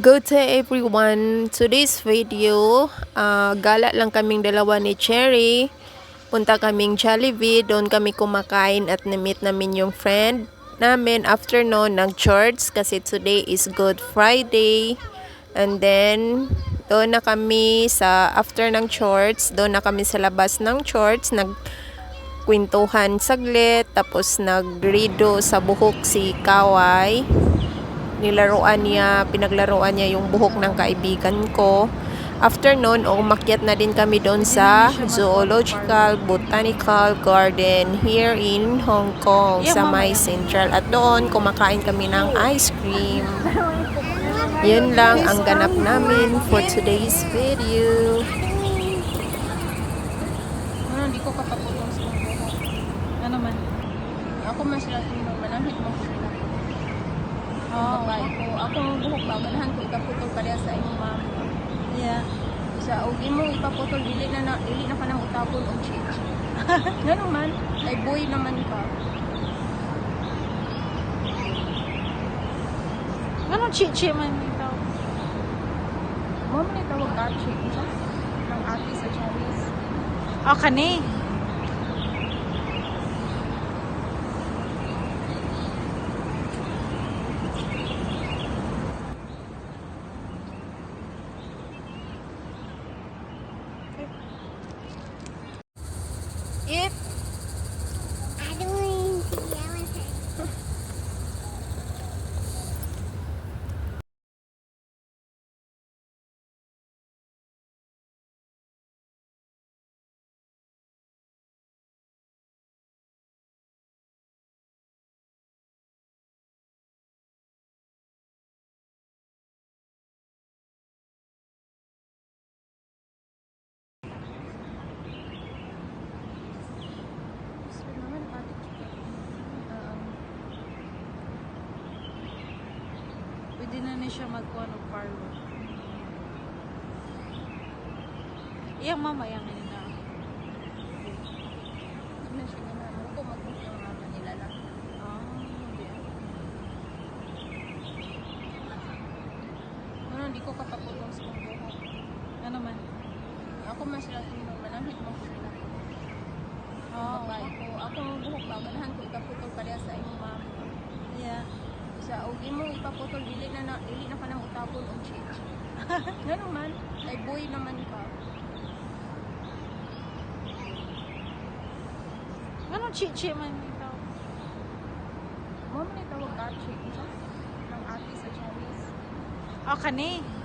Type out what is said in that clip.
Good day everyone! Today's video, gala lang kaming dalawa ni Cherry. Punta kaming Jollibee, doon kami kumakain at na-meet namin yung friend namin after noon nag-church kasi today is Good Friday. And then, doon na kami sa after ng church, doon na kami sa labas ng church, nagkwentuhan saglit, tapos nagrido sa buhok si Kaway. Pinaglaruan niya yung buhok ng kaibigan ko. After nun, umakyat na din kami doon sa Zoological Botanical Garden here in Hong Kong sa May Central. At doon, kumakain kami ng ice cream. Yun lang ang ganap namin for today's video. Hindi ko kapaputong sa buhok. Ano man? Ako mas latin mo, manamit mo ko sila. Babae ko. Ako ang buhok ba, ganahan ko ikaputol pareha sa imong ma'am. Yeah. Sa ug imo ipaputol dili na pa nang utapon og chichi. Ngano man, ay boy naman ka. Anong chichi man ito? Mo man tawag ka chichi ng ate sa Chinese. Oh, kani. If Pwede na siya magkuha ng parlor. Iyang mama, iyang nina. na siya ganahan ko mag-book yung mama nila lang. Hindi ko kapaputong sa buhok. Ano man? Ako mas latin mo, manamit mo ko sila. Babae ko. Ako ang buhok ba, ganahan ko ikaputol pareha sa imong ma'am. Yeah. Sa ug imo ipaputol dili na pa nang utapon og chichi. Ngano man, ay boy naman ka. Anong chichi man ito? Mo man tawag ka chichi ng ate sa Chinese. Oh, kani.